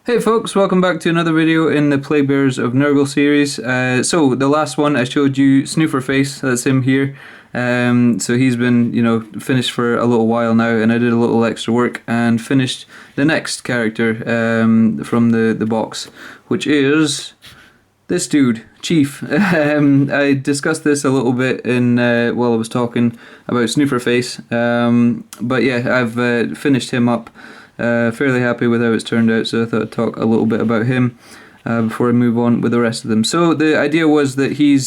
Hey folks, welcome back to another video in the Plaguebearers of Nurgle series. So the last one I showed you Snooferface, that's him here. So he's been, finished for a little while now, and I did a little extra work and finished the next character from the box, which is this dude, Chief. I discussed this a little bit in while I was talking about Snooferface, but yeah, I've finished him up. Fairly happy with how it's turned out, so I thought I'd talk a little bit about him before I move on with the rest of them. So the idea was that he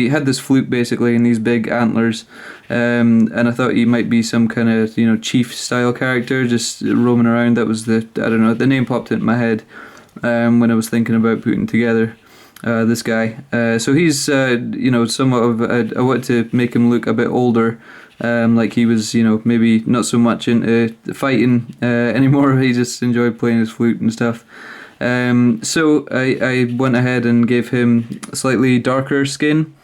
had this flute basically and these big antlers, and I thought he might be some kind of chief style character just roaming around. That was the name popped into my head when I was thinking about putting together this guy. So he's somewhat of I wanted to make him look a bit older. Like he was, maybe not so much into fighting anymore. He just enjoyed playing his flute and stuff. So I went ahead and gave him slightly darker skin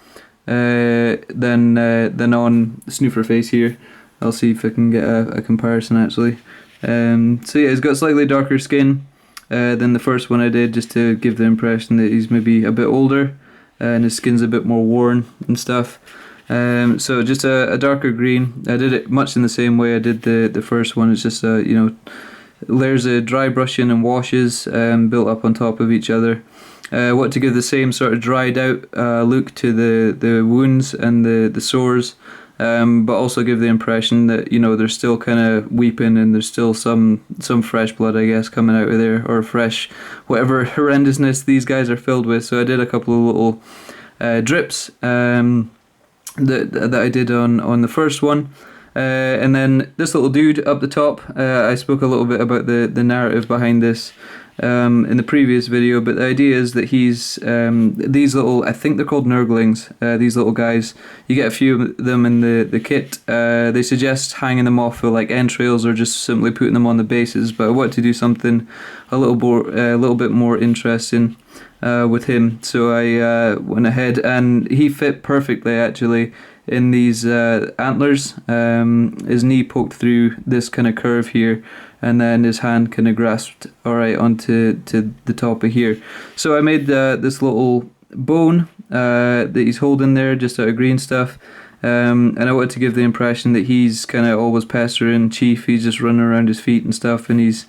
than on Snooferface here. I'll see if I can get a comparison actually. So yeah, he's got slightly darker skin than the first one I did, just to give the impression that he's maybe a bit older and his skin's a bit more worn and stuff. So just a darker green. I did it much in the same way I did the first one. It's just layers of dry brushing and washes built up on top of each other. Want to give the same sort of dried out look to the wounds and the sores, but also give the impression that they're still kind of weeping and there's still some fresh blood, I guess, coming out of there, or fresh whatever horrendousness these guys are filled with. So I did a couple of little drips. That I did on the first one, and then this little dude up the top. I spoke a little bit about the narrative behind this in the previous video, but the idea is that he's these little, I think they're called Nurglings. These little guys, you get a few of them in the kit. They suggest hanging them off for like entrails or just simply putting them on the bases, but I want to do something a little bit more interesting with him, so I went ahead and he fit perfectly actually in these antlers. His knee poked through this kind of curve here, and then his hand kind of grasped alright onto the top of here. So I made this little bone that he's holding there just out of green stuff, and I wanted to give the impression that he's kind of always pestering Chief. He's just running around his feet and stuff, and he's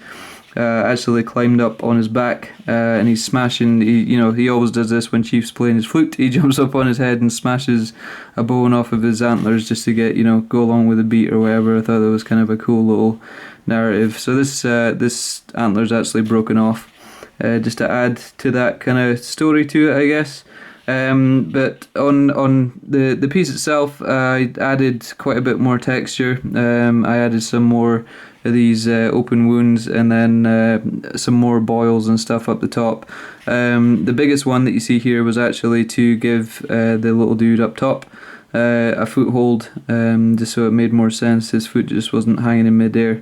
actually climbed up on his back and he's smashing. He always does this when Chief's playing his flute. He jumps up on his head and smashes a bone off of his antlers just to get go along with the beat or whatever. I thought that was kind of a cool little narrative. So this antler's actually broken off just to add to that kind of story to it, I guess. But on the piece itself, I added quite a bit more texture. I added some more of these open wounds, and then some more boils and stuff up the top. The biggest one that you see here was actually to give the little dude up top a foothold, just so it made more sense. His foot just wasn't hanging in midair.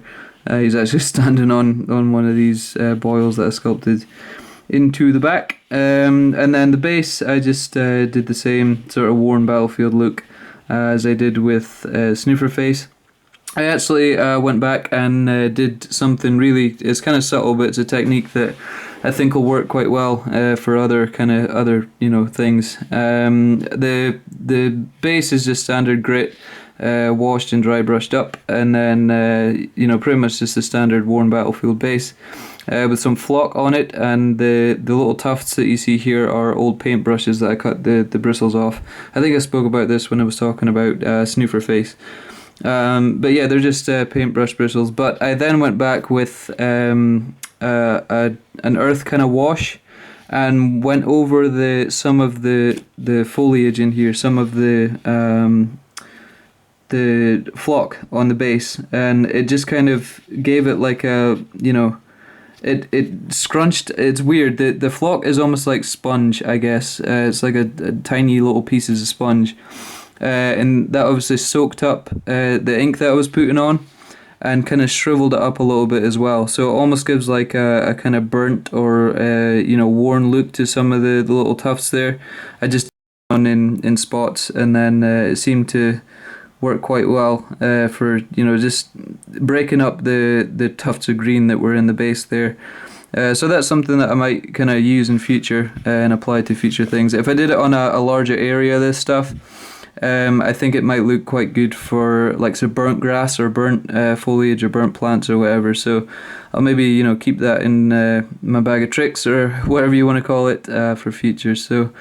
He's actually standing on one of these boils that I sculpted into the back. And then the base, I just did the same sort of worn battlefield look as I did with Snooferface. I actually went back and did something really, it's kind of subtle, but it's a technique that I think will work quite well for other things. The base is just standard grit, washed and dry brushed up, and then pretty much just the standard worn battlefield base with some flock on it, and the little tufts that you see here are old paint brushes that I cut the bristles off. I think I spoke about this when I was talking about Snooferface. But yeah, they're just paintbrush bristles. But I then went back with an earth kind of wash and went over some of the foliage in here, some of the flock on the base, and it just kind of gave it like a it scrunched. It's weird. The flock is almost like sponge, I guess. It's like a tiny little pieces of sponge. And that obviously soaked up the ink that I was putting on and kind of shriveled it up a little bit as well. So it almost gives like a kind of burnt or worn look to some of the little tufts there. I just on in spots, and then it seemed to work quite well for just breaking up the tufts of green that were in the base there. So that's something that I might kind of use in future and apply to future things. If I did it on a larger area, this stuff, I think it might look quite good for like some burnt grass or burnt foliage or burnt plants or whatever. So I'll maybe keep that in my bag of tricks or whatever you want to call it for future. So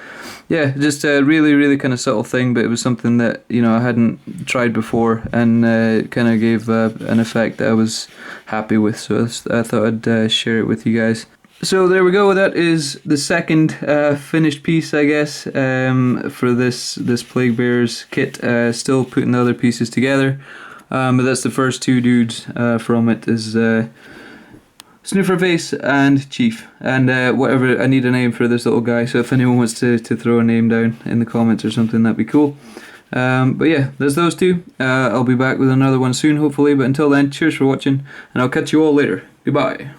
yeah, just a really kind of subtle thing, but it was something that I hadn't tried before, and kind of gave an effect that I was happy with. So I thought I'd share it with you guys. So there we go. That is the second finished piece, I guess, for this Plaguebearers kit. Still putting the other pieces together, but that's the first two dudes from it. Is Snooferface and Chief, and whatever. I need a name for this little guy. So if anyone wants to throw a name down in the comments or something, that'd be cool. But yeah, there's those two. I'll be back with another one soon, hopefully. But until then, cheers for watching, and I'll catch you all later. Goodbye.